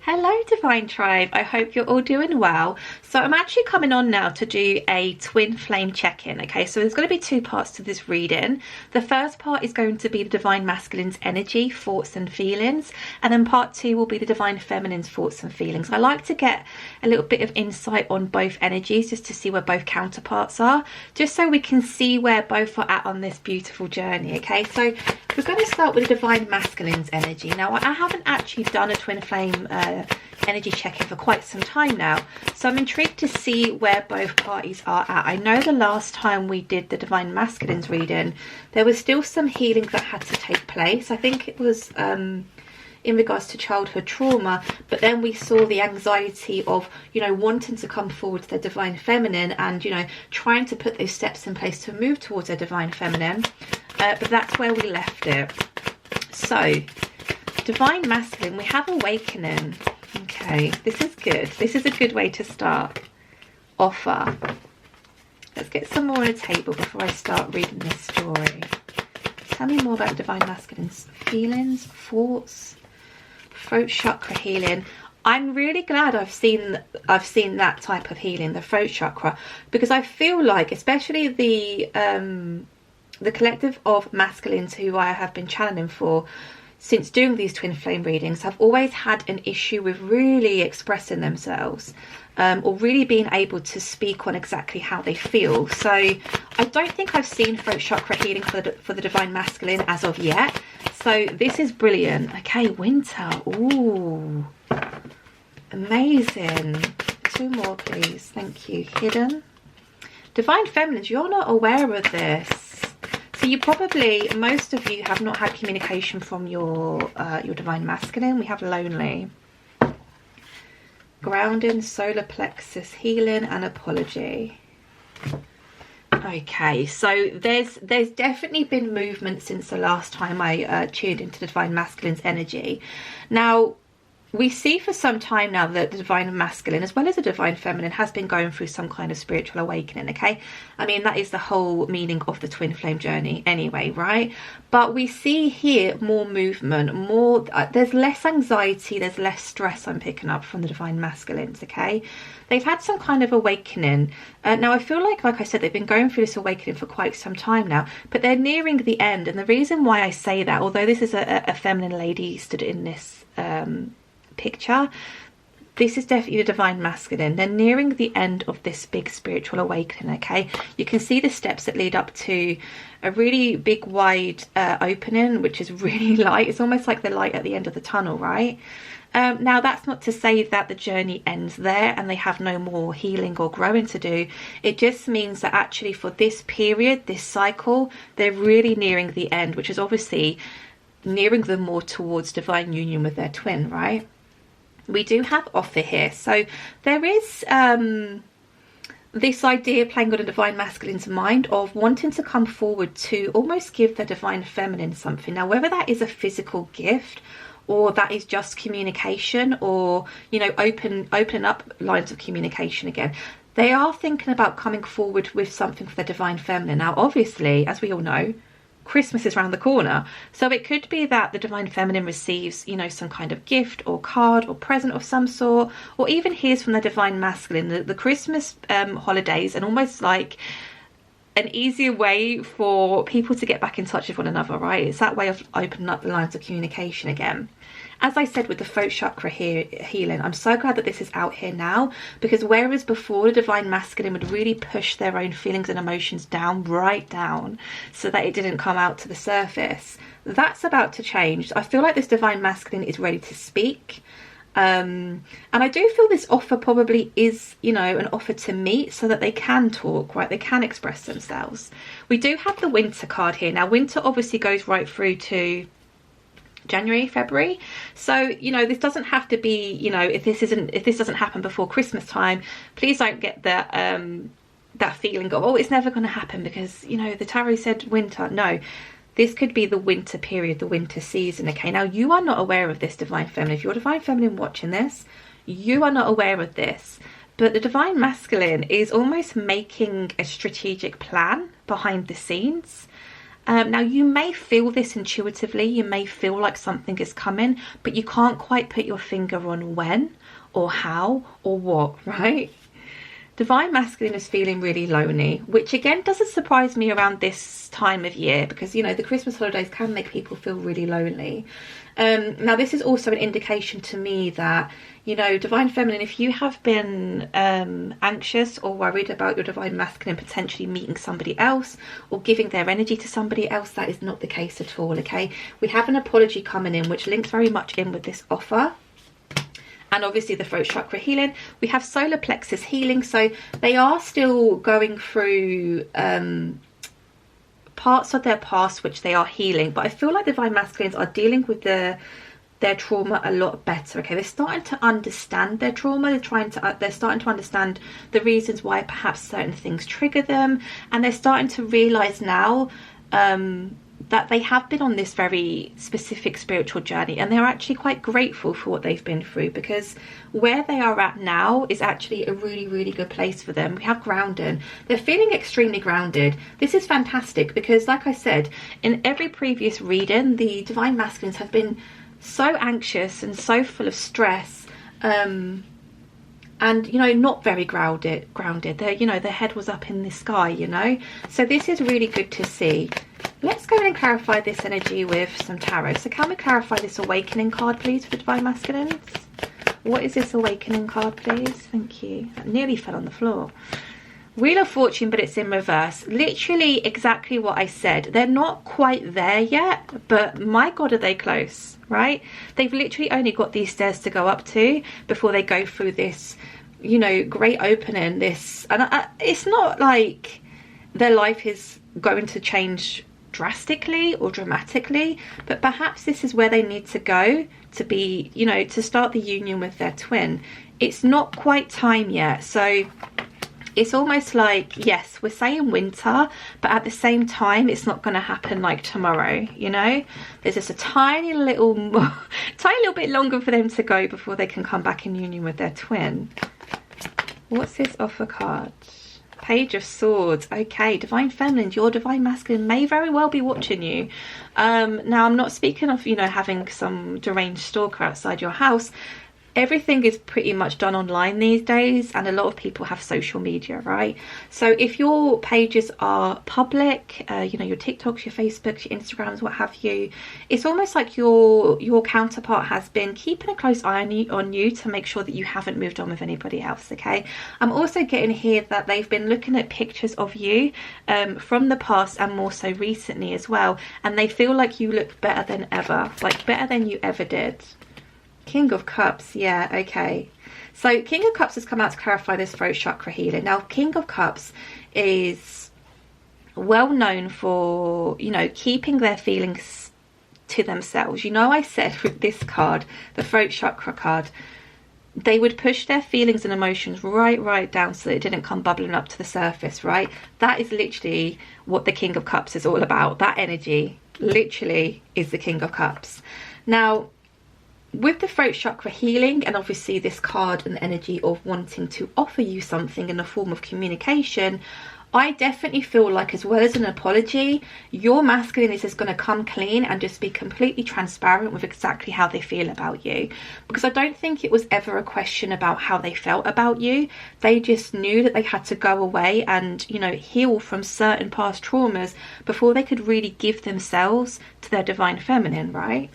Hello Divine Tribe, I hope you're all doing well. So I'm actually coming on now to do a twin flame check-in, okay? So there's going to be two parts to this reading. The first part is going to be the Divine Masculine's energy, thoughts and feelings, and then part two will be the Divine Feminine's thoughts and feelings. I like to get a little bit of insight on both energies just to see where both counterparts are, just so we can see where both are at on this beautiful journey, okay? So we're going to start with the Divine Masculine's energy. Now, I haven't actually done a twin flame energy check-in for quite some time now, so I'm intrigued to see where both parties are at. I know the last time we did the Divine Masculine's reading, there was still some healing that had to take place. I think it was in regards to childhood trauma, but then we saw the anxiety of, you know, wanting to come forward to their Divine Feminine and, you know, trying to put those steps in place to move towards their Divine Feminine. But that's where we left it. So Divine Masculine, we have awakening. Okay, this is good. This is a good way to start. Offer. Let's get some more on the table before I start reading this story. Tell me more about Divine Masculine's feelings, thoughts, throat chakra healing. I'm really glad I've seen that type of healing, the throat chakra, because I feel like, especially the collective of masculines who I have been channeling for since doing these twin flame readings, have always had an issue with really expressing themselves, or really being able to speak on exactly how they feel. So I don't think I've seen throat chakra healing for the Divine Masculine as of yet. So this is brilliant. Okay, winter. Ooh, amazing. Two more, please. Thank you. Hidden. Divine Feminines, you're not aware of this. So you probably, most of you have not had communication from your Divine Masculine. We have lonely, grounding, solar plexus healing, and apology. Okay, so there's definitely been movement since the last time I tuned into the Divine Masculine's energy. Now, we see for some time now that the Divine Masculine, as well as the Divine Feminine, has been going through some kind of spiritual awakening, okay? I mean, that is the whole meaning of the twin flame journey anyway, right? But we see here more movement, more, there's less anxiety, there's less stress I'm picking up from the Divine Masculines, okay? They've had some kind of awakening. Now, I feel like I said, they've been going through this awakening for quite some time now, but they're nearing the end. And the reason why I say that, although this is a feminine lady stood in this picture, this is definitely the Divine Masculine. They're nearing the end of this big spiritual awakening, okay? You can see the steps that lead up to a really big wide opening, which is really light. It's almost like the light at the end of the tunnel, right? Now, that's not to say that the journey ends there and they have no more healing or growing to do. It just means that actually for this period, this cycle, they're really nearing the end, which is obviously nearing them more towards divine union with their twin, right? We do have offer here. So there is this idea playing on a Divine Masculine's mind of wanting to come forward to almost give their Divine Feminine something. Now, whether that is a physical gift or that is just communication, or, you know, open up lines of communication again, they are thinking about coming forward with something for their Divine Feminine. Now, obviously, as we all know, Christmas is around the corner, so it could be that the Divine Feminine receives, you know, some kind of gift or card or present of some sort, or even hears from the Divine Masculine the Christmas holidays, and almost like an easier way for people to get back in touch with one another, right? It's that way of opening up the lines of communication again. As I said with the throat chakra healing, I'm so glad that this is out here now, because whereas before the Divine Masculine would really push their own feelings and emotions down, right down, so that it didn't come out to the surface, that's about to change. I feel like this Divine Masculine is ready to speak. And I do feel this offer probably is, you know, an offer to meet so that they can talk, right? They can express themselves. We do have the winter card here. Now, winter obviously goes right through to January, February. So, you know, this doesn't have to be, you know, if this doesn't happen before Christmas time, please don't get that that feeling of, oh, it's never going to happen because, you know, the tarot said winter. No, this could be the winter period, the winter season, okay? Now, you are not aware of this, Divine Feminine. If you're Divine Feminine watching this, you are not aware of this. But the Divine Masculine is almost making a strategic plan behind the scenes. Now you may feel this intuitively, you may feel like something is coming, but you can't quite put your finger on when or how or what, right? Divine Masculine is feeling really lonely, which again doesn't surprise me around this time of year, because, you know, the Christmas holidays can make people feel really lonely. Now this is also an indication to me that, you know, Divine Feminine, if you have been anxious or worried about your Divine Masculine potentially meeting somebody else or giving their energy to somebody else, that is not the case at all, okay? We have an apology coming in, which links very much in with this offer. And obviously the throat chakra healing. We have solar plexus healing, so they are still going through parts of their past which they are healing, but I feel like Divine Masculines are dealing with their trauma a lot better, okay? They're starting to understand their trauma, they're starting to understand the reasons why perhaps certain things trigger them, and they're starting to realize now that they have been on this very specific spiritual journey, and they're actually quite grateful for what they've been through, because where they are at now is actually a really, really good place for them. We have grounding. They're feeling extremely grounded. This is fantastic because, like I said, in every previous reading, the Divine Masculines have been so anxious and so full of stress, and, you know, not very grounded. They're, you know, their head was up in the sky, you know. So this is really good to see. Let's go in and clarify this energy with some tarot. So can we clarify this awakening card, please, for Divine Masculines? What is this awakening card, please? Thank you. That nearly fell on the floor. Wheel of Fortune, but it's in reverse. Literally exactly what I said. They're not quite there yet, but my God, are they close, right? They've literally only got these stairs to go up to before they go through this, you know, great opening. This, and it's not like their life is going to change drastically or dramatically, but perhaps this is where they need to go to be, you know, to start the union with their twin. It's not quite time yet, so it's almost like, yes, we're saying winter, but at the same time it's not going to happen like tomorrow, you know. There's just a tiny little bit longer for them to go before they can come back in union with their twin. What's this offer card? Page of Swords. Okay, Divine Feminine, your Divine Masculine may very well be watching you. Now, I'm not speaking of, you know, having some deranged stalker outside your house. Everything is pretty much done online these days, and a lot of people have social media, right? So if your pages are public, you know, your TikToks, your Facebooks, your Instagrams, what have you, it's almost like your counterpart has been keeping a close eye on you to make sure that you haven't moved on with anybody else, okay? I'm also getting here that they've been looking at pictures of you from the past and more so recently as well, and they feel like you look better than ever, like better than you ever did. King of Cups, yeah, okay. So King of Cups has come out to clarify this throat chakra healing. Now, King of Cups is well known for, you know, keeping their feelings to themselves. You know, I said with this card, the throat chakra card, they would push their feelings and emotions right down so that it didn't come bubbling up to the surface, right? That is literally what the King of Cups is all about. That energy literally is the King of Cups. Now, with the throat chakra healing, and obviously this card and the energy of wanting to offer you something in the form of communication, I definitely feel like, as well as an apology, your masculine is just going to come clean and just be completely transparent with exactly how they feel about you. Because I don't think it was ever a question about how they felt about you. They just knew that they had to go away and, you know, heal from certain past traumas before they could really give themselves to their Divine Feminine, right?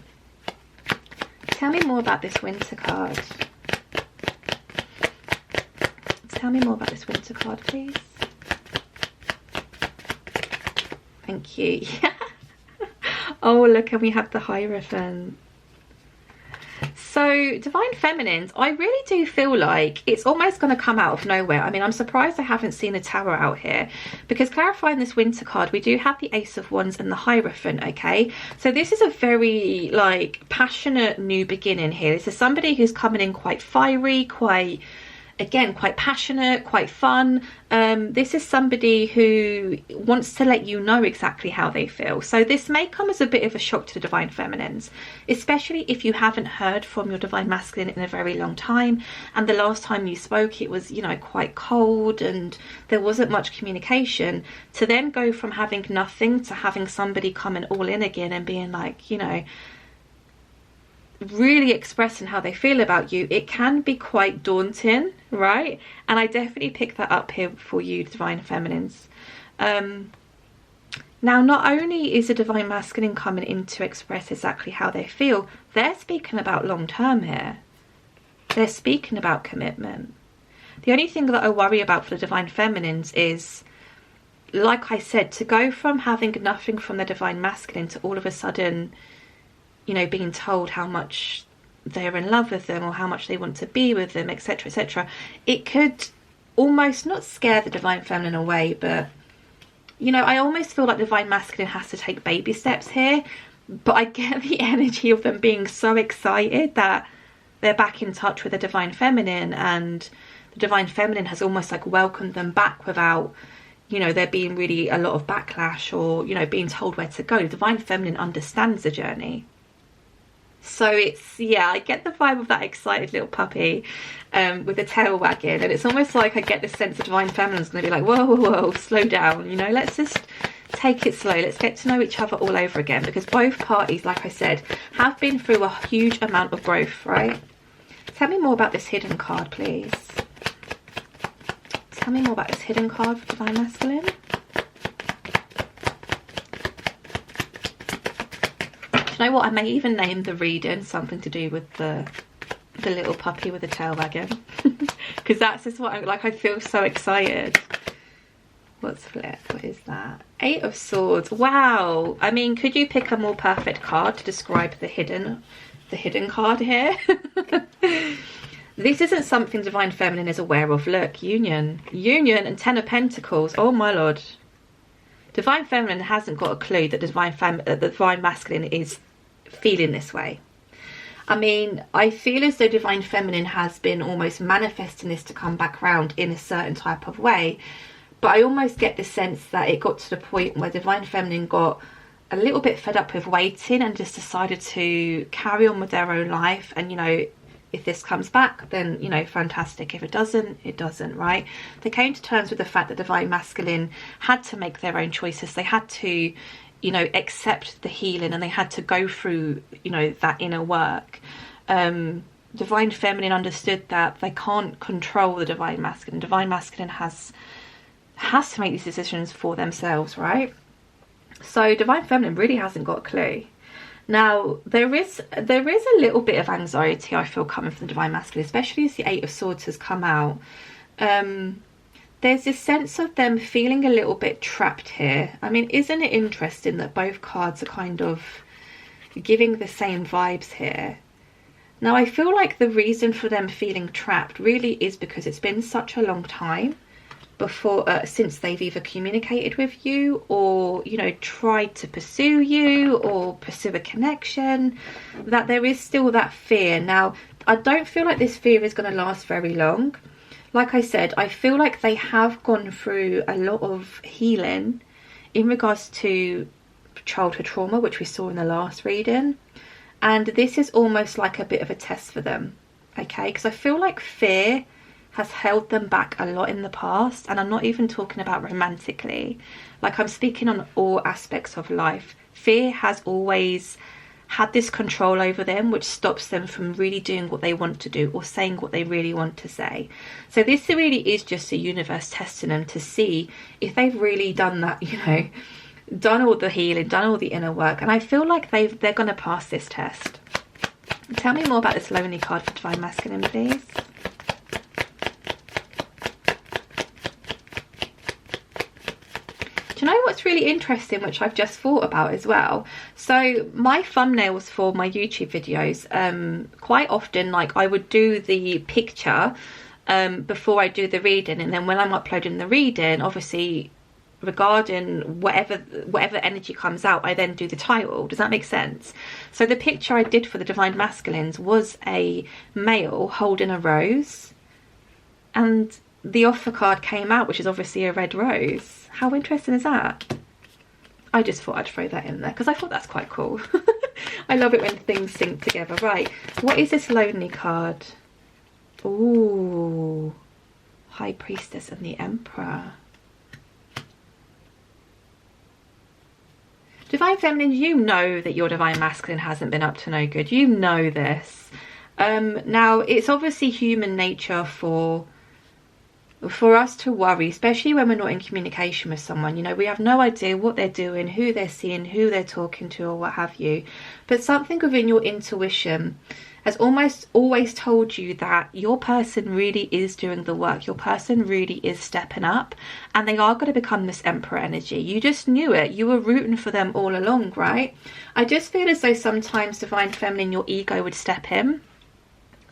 Tell me more about this winter card. Tell me more about this winter card, please. Thank you. Oh, look, and we have the Hierophant. So, Divine Feminines, I really do feel like it's almost going to come out of nowhere. I mean, I'm surprised I haven't seen a tower out here, because clarifying this winter card, we do have the Ace of Wands and the Hierophant, okay? So this is a very, like, passionate new beginning here. This is somebody who's coming in quite fiery, quite again, quite passionate, quite fun. This is somebody who wants to let you know exactly how they feel. So this may come as a bit of a shock to the Divine Feminines, especially if you haven't heard from your Divine Masculine in a very long time, and the last time you spoke it was, you know, quite cold and there wasn't much communication. To then go from having nothing to having somebody coming all in again and being like, you know, really expressing how they feel about you, it can be quite daunting, right? And I definitely pick that up here for you, Divine Feminines. Now, not only is the Divine Masculine coming in to express exactly how they feel, they're speaking about long term here. They're speaking about commitment. The only thing that I worry about for the Divine Feminines is, like I said, to go from having nothing from the Divine Masculine to all of a sudden, you know, being told how much they're in love with them or how much they want to be with them, etc., etc. It could almost not scare the Divine Feminine away, but, you know, I almost feel like the Divine Masculine has to take baby steps here. But I get the energy of them being so excited that they're back in touch with the Divine Feminine, and the Divine Feminine has almost like welcomed them back without, you know, there being really a lot of backlash or, you know, being told where to go. The Divine Feminine understands the journey. So it's, yeah, I get the vibe of that excited little puppy with the tail wagging, and it's almost like I get this sense the Divine Feminine's going to be like, whoa, whoa, whoa, slow down, you know, let's just take it slow, let's get to know each other all over again, because both parties, like I said, have been through a huge amount of growth, right? Tell me more about this hidden card, please. Tell me more about this hidden card for Divine Masculine. You know what, I may even name the reading something to do with the little puppy with the tail wagging, because that's just what I'm like. I feel so excited. What's flip? What is that? 8 of Swords. Wow. I mean, could you pick a more perfect card to describe the hidden card here? This isn't something Divine Feminine is aware of. Look, Union and 10 of Pentacles. Oh my lord. Divine Feminine hasn't got a clue that the Divine Masculine is feeling this way. I mean, I feel as though Divine Feminine has been almost manifesting this to come back round in a certain type of way, but I almost get the sense that it got to the point where Divine Feminine got a little bit fed up with waiting and just decided to carry on with their own life. And, you know, if this comes back, then, you know, fantastic. If it doesn't, it doesn't, right? They came to terms with the fact that Divine Masculine had to make their own choices. They had to, you know, accept the healing, and they had to go through, you know, that inner work. Divine Feminine understood that they can't control the Divine Masculine. Divine Masculine has to make these decisions for themselves, right? So Divine Feminine really hasn't got a clue. Now, there is a little bit of anxiety, I feel, coming from the Divine Masculine, especially as the 8 of Swords has come out. There's this sense of them feeling a little bit trapped here. I mean, isn't it interesting that both cards are kind of giving the same vibes here? Now, I feel like the reason for them feeling trapped really is because it's been such a long time before since they've either communicated with you or, you know, tried to pursue you or pursue a connection, that there is still that fear. Now, I don't feel like this fear is going to last very long. Like I said, I feel like they have gone through a lot of healing in regards to childhood trauma, which we saw in the last reading, and this is almost like a bit of a test for them, okay? Because I feel like fear has held them back a lot in the past, and I'm not even talking about romantically, like I'm speaking on all aspects of life. Fear has always had this control over them, which stops them from really doing what they want to do or saying what they really want to say. So this really is just a universe testing them to see if they've really done that, you know, done all the healing, done all the inner work. And I feel like they're going to pass this test. Tell me more about this lonely card for Divine Masculine, please. Do you know what's really interesting, which I've just thought about as well? So my thumbnails for my YouTube videos, quite often, like, I would do the picture before I do the reading, and then when I'm uploading the reading, obviously regarding whatever energy comes out, I then do the title. Does that make sense? So the picture I did for the Divine Masculines was a male holding a rose, and the offer card came out, which is obviously a red rose. How interesting is that? I just thought I'd throw that in there because I thought that's quite cool. I love it when things sync together. Right, what is this lonely card? Ooh, High Priestess and the Emperor. Divine Feminine, you know that your Divine Masculine hasn't been up to no good. You know this. Now, it's obviously human nature for us to worry, especially when we're not in communication with someone. You know, we have no idea what they're doing, who they're seeing, who they're talking to, or what have you. But something within your intuition has almost always told you that your person really is doing the work. Your person really is stepping up, and they are going to become this Emperor energy. You just knew it. You were rooting for them all along, right? I just feel as though sometimes Divine Feminine, your ego would step in,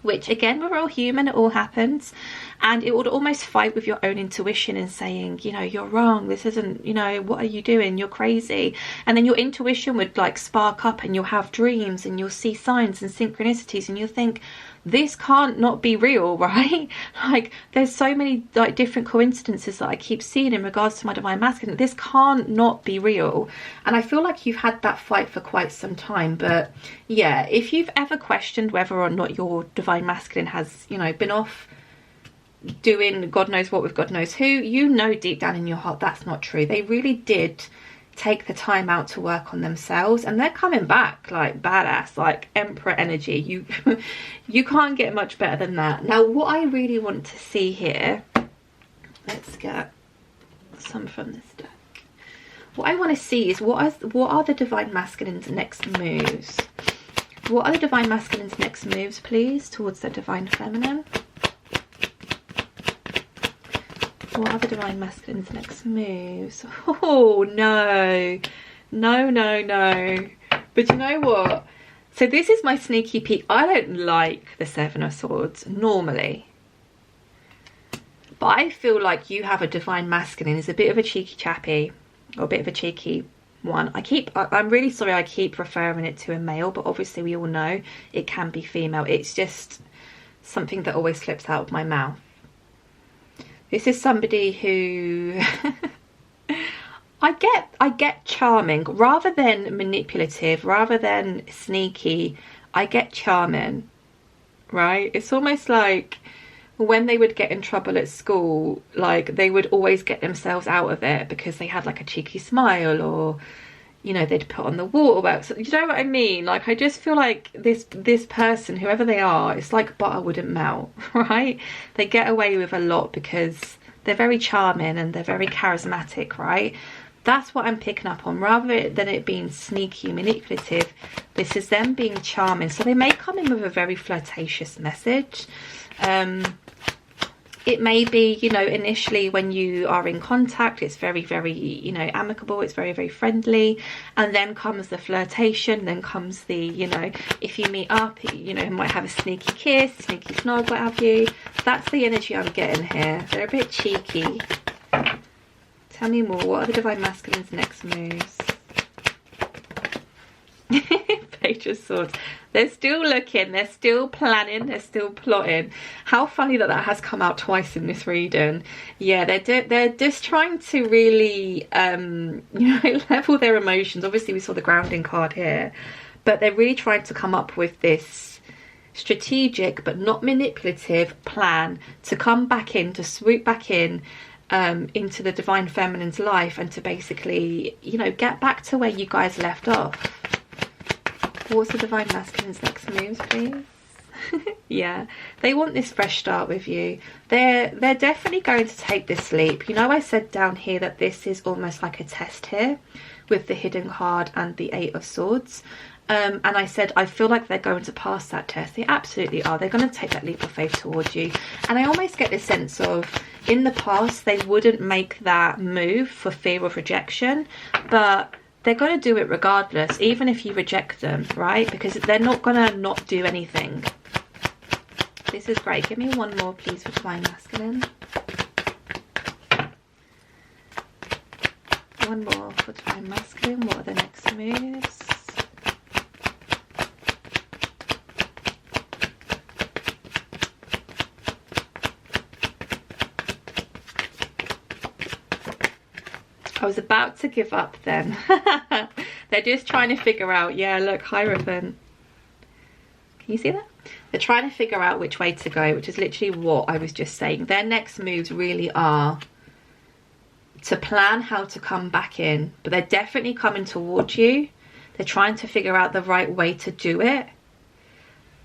which again, we're all human, it all happens, and it would almost fight with your own intuition and saying, you know, you're wrong, this isn't, you know, what are you doing, you're crazy. And then your intuition would like spark up, and you'll have dreams and you'll see signs and synchronicities, and you'll think, this can't not be real, right? Like, there's so many like different coincidences that I keep seeing in regards to my Divine Masculine. This can't not be real. And I feel like you've had that fight for quite some time. But yeah, if you've ever questioned whether or not your Divine Masculine has, you know, been off doing God knows what with God knows who, you know deep down in your heart that's not true. They really did take the time out to work on themselves, and they're coming back like badass, like Emperor energy. You can't get much better than that. Now, what I really want to see here, let's get some from this deck. What I want to see is what are the Divine Masculine's next moves? What are the Divine Masculine's next moves, please, towards the Divine Feminine? What are the Divine Masculine's next moves? Oh, no. No, no, no. But you know what? So this is my sneaky peek. I don't like the Seven of Swords normally. But I feel like you have a Divine Masculine is a bit of a cheeky chappy, or a bit of a cheeky one. I'm really sorry I keep referring it to a male, but obviously we all know it can be female. It's just something that always slips out of my mouth. This is somebody who I get charming rather than manipulative, rather than sneaky. I get charming, right? It's almost like when they would get in trouble at school, like they would always get themselves out of it because they had like a cheeky smile, or you know, they'd put on the waterworks. You know what I mean? Like, I just feel like this person, whoever they are, it's like butter wouldn't melt, right? They get away with a lot because they're very charming and they're very charismatic, right? That's what I'm picking up on. Rather than it being sneaky, manipulative, this is them being charming. So they may come in with a very flirtatious message. It may be, you know, initially when you are in contact, it's very, very, you know, amicable. It's very, very friendly. And then comes the flirtation. Then comes the, you know, if you meet up, you know, might have a sneaky kiss, sneaky snog, what have you. That's the energy I'm getting here. They're a bit cheeky. Tell me more. What are the Divine Masculine's next moves? Page of Swords. They're still looking, they're still planning, they're still plotting. How funny that has come out twice in this reading. Yeah, they're just trying to really you know, level their emotions. Obviously we saw the grounding card here, but they're really trying to come up with this strategic but not manipulative plan to come back in, to swoop back in into the Divine Feminine's life, and to basically, you know, get back to where you guys left off. What's the Divine Masculine's next moves, please? Yeah, they want this fresh start with you. They're definitely going to take this leap. You know, I said down here that this is almost like a test here with the hidden card and the Eight of Swords. And I said I feel like they're going to pass that test. They absolutely are. They're going to take that leap of faith towards you. And I almost get this sense of, in the past, they wouldn't make that move for fear of rejection, but they're going to do it regardless, even if you reject them, right? Because they're not going to not do anything. This is great. Give me one more, please, for Divine Masculine. One more for Divine Masculine. What are the next moves? I was about to give up then. They're just trying to figure out, yeah, look, Hierophant. Can you see that? They're trying to figure out which way to go, which is literally what I was just saying. Their next moves really are to plan how to come back in, but they're definitely coming towards you. They're trying to figure out the right way to do it.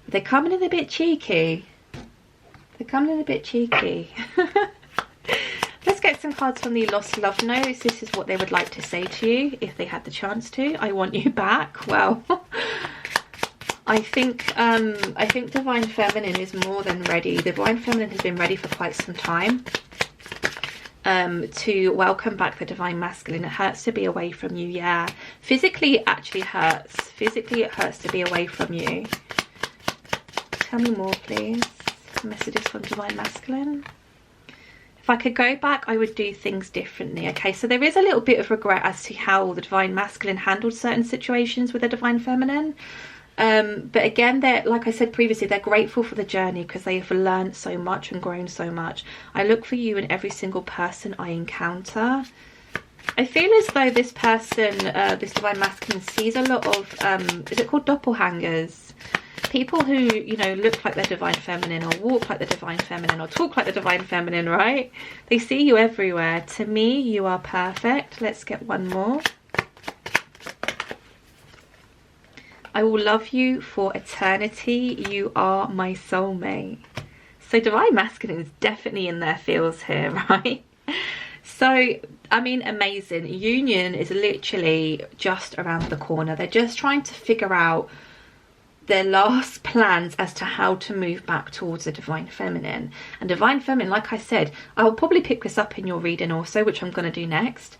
They're coming in a bit cheeky. They're coming in a bit cheeky. Let's get some cards from the Lost Love Notes. This is what they would like to say to you if they had the chance to. I want you back. Well, I think Divine Feminine is more than ready. Divine Feminine has been ready for quite some time to welcome back the Divine Masculine. It hurts to be away from you, yeah. Physically, it actually hurts. Physically, it hurts to be away from you. Tell me more, please. Messages from Divine Masculine. If I could go back, I would do things differently. Okay, so there is a little bit of regret as to how the Divine Masculine handled certain situations with the Divine Feminine. But again, they're, like I said previously, they're grateful for the journey because they have learned so much and grown so much. I look for you in every single person I encounter. I feel as though this person, this Divine Masculine, sees a lot of, is it called doppelgangers? People who, you know, look like their Divine Feminine, or walk like the Divine Feminine, or talk like the Divine Feminine, right? They see you everywhere. To me, you are perfect. Let's get one more. I will love you for eternity. You are my soulmate. So Divine Masculine is definitely in their feels here, right? So, I mean, amazing. Union is literally just around the corner. They're just trying to figure out their last plans as to how to move back towards the Divine Feminine. And Divine Feminine, like I said, I'll probably pick this up in your reading also, which I'm going to do next.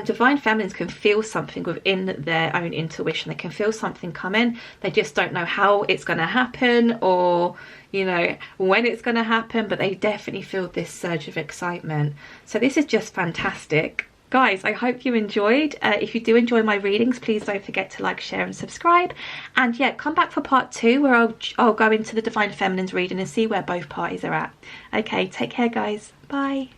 Divine Feminines can feel something within their own intuition. They can feel something coming. They just don't know how it's going to happen, or, you know, when it's going to happen, but they definitely feel this surge of excitement. So this is just fantastic. Guys, I hope you enjoyed. If you do enjoy my readings, please don't forget to like, share and subscribe. And yeah, come back for part 2 where I'll go into the Divine Feminine's reading and see where both parties are at. Okay, take care guys. Bye.